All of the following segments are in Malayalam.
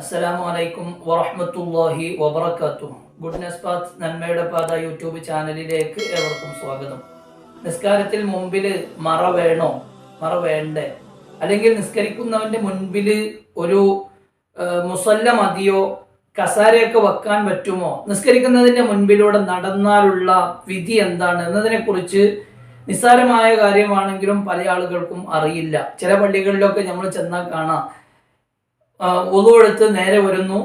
അസ്സലാമു അലൈക്കും വറഹ്മത്തുള്ളാഹി വബറകാതുഹു. ഗുഡ്നെസ് പാത്ത് നന്മയുടെ പാത യൂട്യൂബ് ചാനലിലേക്ക് ഏവർക്കും സ്വാഗതം. നിസ്കാരത്തിൽ മുമ്പിൽ മറ വേണോ, മറ വേണ്ടേ, അല്ലെങ്കിൽ നിസ്കരിക്കുന്നവന്റെ മുൻപിൽ ഒരു മുസല്ല മതിയോ, കസാരയൊക്കെ വെക്കാൻ പറ്റുമോ, നിസ്കരിക്കുന്നതിന്റെ മുൻപിലൂടെ നടന്നാലുള്ള വിധി എന്താണ് എന്നതിനെ കുറിച്ച് നിസ്സാരമായ കാര്യമാണെങ്കിലും പല ആളുകൾക്കും അറിയില്ല. ചില പള്ളികളിലൊക്കെ നമ്മൾ ചെന്നാൽ കാണാം, ഒളു എടുത്ത് നേരെ വരുന്നു,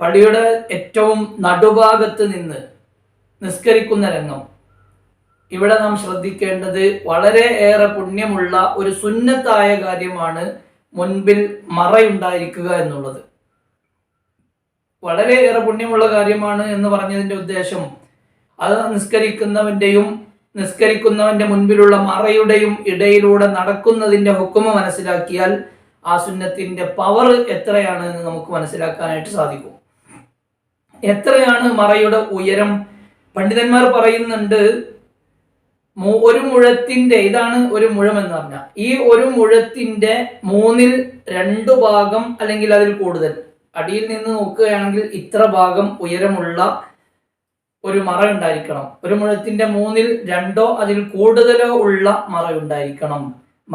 പള്ളിയുടെ ഏറ്റവും നടുഭാഗത്ത് നിന്ന് നിസ്കരിക്കുന്ന രംഗം. ഇവിടെ നാം ശ്രദ്ധിക്കേണ്ടത് വളരെ ഏറെ പുണ്യമുള്ള ഒരു സുന്നത്തായ കാര്യമാണ് മുൻപിൽ മറയുണ്ടായിരിക്കുക എന്നുള്ളത്. വളരെ ഏറെ പുണ്യമുള്ള കാര്യമാണ് എന്ന് പറഞ്ഞതിൻ്റെ ഉദ്ദേശം, അത് നിസ്കരിക്കുന്നവന്റെ മുൻപിലുള്ള മറയുടെയും ഇടയിലൂടെ നടക്കുന്നതിന്റെ ഹുക്കുമ മനസ്സിലാക്കിയാൽ ആ സുന്നത്തിന്റെ പവർ എത്രയാണ് എന്ന് നമുക്ക് മനസ്സിലാക്കാനായിട്ട് സാധിക്കും. എത്രയാണ് മറയുടെ ഉയരം? പണ്ഡിതന്മാർ പറയുന്നുണ്ട്, ഒരു മുഴത്തിന്റെ, ഇതാണ് ഒരു മുഴം എന്ന് പറഞ്ഞാൽ, ഈ ഒരു മുഴത്തിന്റെ 2/3 ഭാഗം അല്ലെങ്കിൽ അതിൽ കൂടുതൽ, അടിയിൽ നിന്ന് നോക്കുകയാണെങ്കിൽ ഇത്ര ഭാഗം ഉയരമുള്ള ഒരു മറ ഉണ്ടായിരിക്കണം. ഒരു മുഴത്തിന്റെ 2/3 അതിൽ കൂടുതലോ ഉള്ള മറ ഉണ്ടായിരിക്കണം.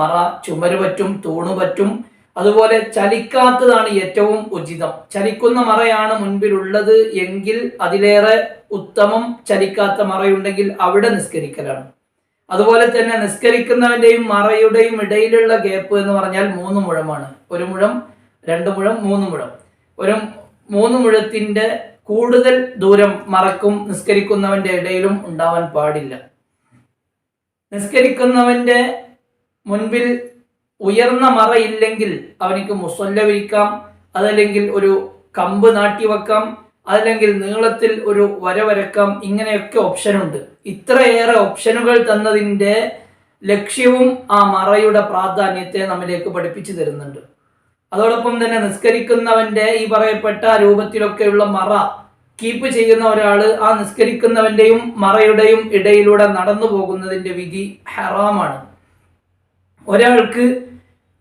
മറ ചുമര് പറ്റും, തൂണ് പറ്റും, അതുപോലെ ചലിക്കാത്തതാണ് ഏറ്റവും ഉചിതം. ചലിക്കുന്ന മറയാണ് മുൻപിലുള്ളത് എങ്കിൽ അതിലേറെ ഉത്തമം ചലിക്കാത്ത മറയുണ്ടെങ്കിൽ അവിടെ നിസ്കരിക്കലാണ്. അതുപോലെ തന്നെ നിസ്കരിക്കുന്നവന്റെയും മറയുടെയും ഇടയിലുള്ള ഗ്യാപ്പ് എന്ന് പറഞ്ഞാൽ 3 മുഴമാണ്. 1 മുഴം, 2 മുഴം, 3 മുഴം. ഒരു 3 മുഴത്തിന്റെ കൂടുതൽ ദൂരം മറക്കും നിസ്കരിക്കുന്നവന്റെ ഇടയിലും ഉണ്ടാവാൻ പാടില്ല. നിസ്കരിക്കുന്നവന്റെ മുൻപിൽ ഉയർന്ന മറ ഇല്ലെങ്കിൽ അവനിക്ക് മുസല്ല വിരിക്കാം, അതല്ലെങ്കിൽ ഒരു കമ്പ് നാട്ടി വെക്കാം, അതല്ലെങ്കിൽ നീളത്തിൽ ഒരു വര വരക്കാം. ഇങ്ങനെയൊക്കെ ഓപ്ഷനുണ്ട്. ഇത്രയേറെ ഓപ്ഷനുകൾ തന്നതിൻ്റെ ലക്ഷ്യവും ആ മറയുടെ പ്രാധാന്യത്തെ നമ്മിലേക്ക് പഠിപ്പിച്ചു തരുന്നുണ്ട്. അതോടൊപ്പം തന്നെ നിസ്കരിക്കുന്നവന്റെ ഈ പറയപ്പെട്ട രൂപത്തിലൊക്കെയുള്ള മറ കീപ്പ് ചെയ്യുന്ന ഒരാൾ ആ നിസ്കരിക്കുന്നവന്റെയും മറയുടെയും ഇടയിലൂടെ നടന്നു പോകുന്നതിന്റെ വിധി ഹറാമാണ്. ഒരാൾക്ക്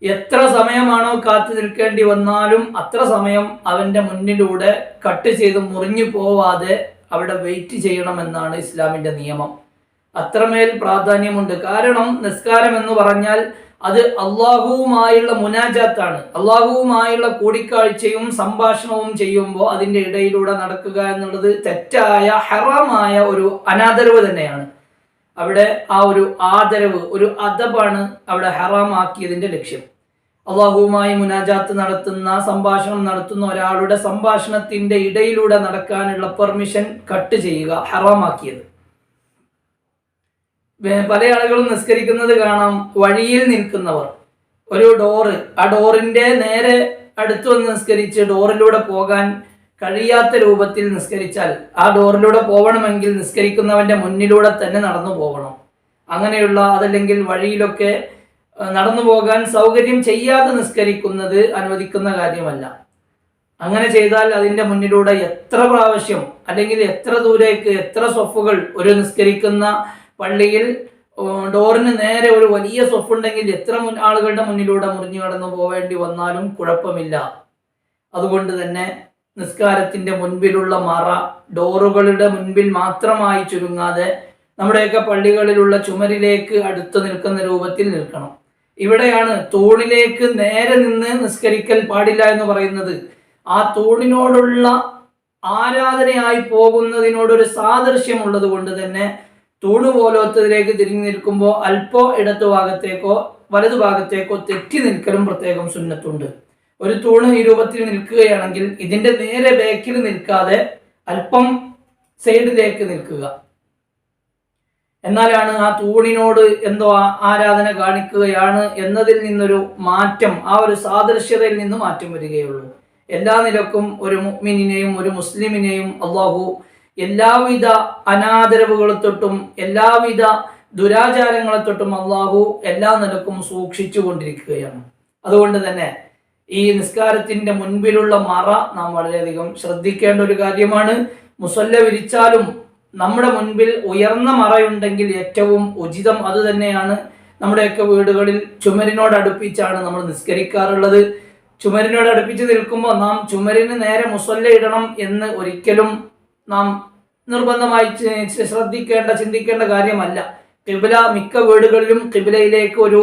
എത്ര സമയമാണോ കാത്തു നിൽക്കേണ്ടി വന്നാലും അത്ര സമയം അവന്റെ മുന്നിലൂടെ കട്ട് ചെയ്ത് മുറിഞ്ഞു പോവാതെ അവിടെ വെയിറ്റ് ചെയ്യണമെന്നാണ് ഇസ്ലാമിന്റെ നിയമം. അത്രമേൽ പ്രാധാന്യമുണ്ട്. കാരണം നിസ്കാരം എന്ന് പറഞ്ഞാൽ അത് അള്ളാഹുവുമായുള്ള മുനാജാത്താണ്. അള്ളാഹുവുമായുള്ള കൂടിക്കാഴ്ചയും സംഭാഷണവും ചെയ്യുമ്പോൾ അതിന്റെ ഇടയിലൂടെ നടക്കുക എന്നുള്ളത് തെറ്റായ ഹറാമായ ഒരു അനാദരവ് തന്നെയാണ്. അവിടെ ആ ഒരു ആദരവ്, ഒരു അദബാണ് അവിടെ ഹറാമാക്കിയതിന്റെ ലക്ഷ്യം. അള്ളാഹുവുമായി മുനാജാത്ത് നടത്തുന്ന, സംഭാഷണം നടത്തുന്ന ഒരാളുടെ സംഭാഷണത്തിന്റെ ഇടയിലൂടെ നടക്കാനുള്ള പെർമിഷൻ കട്ട് ചെയ്യുക, ഹറാമാക്കിയത്. പല ആളുകളും നിസ്കരിക്കുന്നത് കാണാം, വഴിയിൽ നിൽക്കുന്നവർ ഒരു ഡോറ്, ആ ഡോറിന്റെ നേരെ അടുത്ത് വന്ന് നിസ്കരിച്ച് ഡോറിലൂടെ പോകാൻ കഴിയാത്ത രൂപത്തിൽ നിസ്കരിച്ചാൽ, ആ ഡോറിലൂടെ പോകണമെങ്കിൽ നിസ്കരിക്കുന്നവന്റെ മുന്നിലൂടെ തന്നെ നടന്നു പോകണം. അങ്ങനെയുള്ള, അതല്ലെങ്കിൽ വഴിയിലൊക്കെ നടന്നു പോകാൻ സൗകര്യം ചെയ്യാതെ നിസ്കരിക്കുന്നത് അനുവദിക്കുന്ന കാര്യമല്ല. അങ്ങനെ ചെയ്താൽ അതിന്റെ മുന്നിലൂടെ എത്ര പ്രാവശ്യം, അല്ലെങ്കിൽ എത്ര ദൂരേക്ക്, എത്ര സ്വഫുകൾ, ഒരു നിസ്കരിക്കുന്ന പള്ളിയിൽ ഡോറിന് നേരെ ഒരു വലിയ സ്വഫുണ്ടെങ്കിൽ എത്ര ആളുകളുടെ മുന്നിലൂടെ മുറിഞ്ഞു കടന്നു പോവേണ്ടി വന്നാലും കുഴപ്പമില്ല. അതുകൊണ്ട് തന്നെ നിസ്കാരത്തിന്റെ മുൻപിലുള്ള മറ ഡോറുകളുടെ മുൻപിൽ മാത്രമായി ചുരുങ്ങാതെ നമ്മുടെയൊക്കെ പള്ളികളിലുള്ള ചുമരിലേക്ക് അടുത്ത് നിൽക്കുന്ന രൂപത്തിൽ നിൽക്കണം. ഇവിടെയാണ് തൂണിലേക്ക് നേരെ നിന്ന് നിസ്കരിക്കൽ പാടില്ല എന്ന് പറയുന്നത്. ആ തൂണിനോടുള്ള ആരാധനയായി പോകുന്നതിനോടൊരു സാദൃശ്യമുള്ളത് കൊണ്ട് തന്നെ തൂണ് പോലത്തതിലേക്ക് തിരിഞ്ഞു നിൽക്കുമ്പോൾ അല്പോ ഇടതു ഭാഗത്തേക്കോ വലതു ഭാഗത്തേക്കോ തെറ്റി നിൽക്കലും പ്രത്യേകം സുന്നത്തുണ്ട്. ഒരു തൂണ് ഈ രൂപത്തിൽ നിൽക്കുകയാണെങ്കിൽ ഇതിന്റെ നേരെ ബാക്കിൽ നിൽക്കാതെ അല്പം സൈഡിലേക്ക് നിൽക്കുക. എന്നാലാണ് ആ തൂണിനോട് എന്തോ ആരാധന കാണിക്കുകയാണ് എന്നതിൽ നിന്നൊരു മാറ്റം, ആ ഒരു സാദൃശ്യതയിൽ നിന്ന് മാറ്റം വരികയുള്ളൂ. എല്ലാ നിലക്കും ഒരു മുഅ്മിനിനെയും ഒരു മുസ്ലിമിനെയും അല്ലാഹു എല്ലാവിധ അനാദരവുകളെ തൊട്ടും എല്ലാവിധ ദുരാചാരങ്ങളെ തൊട്ടും അല്ലാഹു എല്ലാ നിലക്കും സൂക്ഷിച്ചു കൊണ്ടിരിക്കുകയാണ്. അതുകൊണ്ട് തന്നെ ഈ നിസ്കാരത്തിന്റെ മുൻപിലുള്ള മറ നാം വളരെയധികം ശ്രദ്ധിക്കേണ്ട ഒരു കാര്യമാണ്. മുസല്ല വിരിച്ചാലും നമ്മുടെ മുൻപിൽ ഉയർന്ന മറയുണ്ടെങ്കിൽ ഏറ്റവും ഉചിതം അത് തന്നെയാണ്. നമ്മുടെയൊക്കെ വീടുകളിൽ ചുമരിനോട് അടുപ്പിച്ചാണ് നമ്മൾ നിസ്കരിക്കാറുള്ളത്. ചുമരിനോട് അടുപ്പിച്ച് നിൽക്കുമ്പോൾ നാം ചുമരിന് നേരെ മുസല്ല ഇടണം എന്ന് ഒരിക്കലും നാം നിർബന്ധമായി ചിന്തിക്കേണ്ട കാര്യമല്ല. ഖിബ്ല മിക്ക വീടുകളിലും ഖിബ്ലയിലേക്ക് ഒരു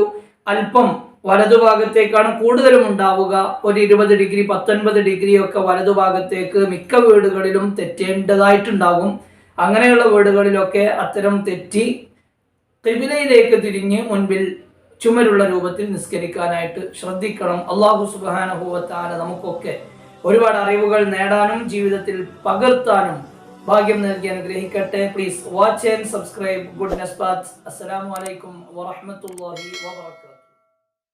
അല്പം വലതുഭാഗത്തേക്കാണ് കൂടുതലും ഉണ്ടാവുക. ഒരു 20 ഡിഗ്രി 19 ഡിഗ്രി ഒക്കെ വലതുഭാഗത്തേക്ക് മിക്ക വീടുകളിലും തെറ്റേണ്ടതായിട്ടുണ്ടാകും. അങ്ങനെയുള്ള വീടുകളിലൊക്കെ അത്തരം തെറ്റി ഖിബ്ലയിലേക്ക് തിരിഞ്ഞ് മുൻപിൽ ചുമരുള്ള രൂപത്തിൽ നിസ്കരിക്കാനായിട്ട് ശ്രദ്ധിക്കണം. അല്ലാഹു സുബ്ഹാനഹു വ തആല നമുക്കൊക്കെ ഒരുപാട് അറിവുകൾ നേടാനും ജീവിതത്തിൽ പകർത്താനും ഭാഗ്യം നൽകി അനുഗ്രഹിക്കട്ടെ. Please watch and subscribe goodness path. അസ്സലാമു അലൈക്കും വറഹ്മത്തുള്ളാഹി വബറകാതുഹു.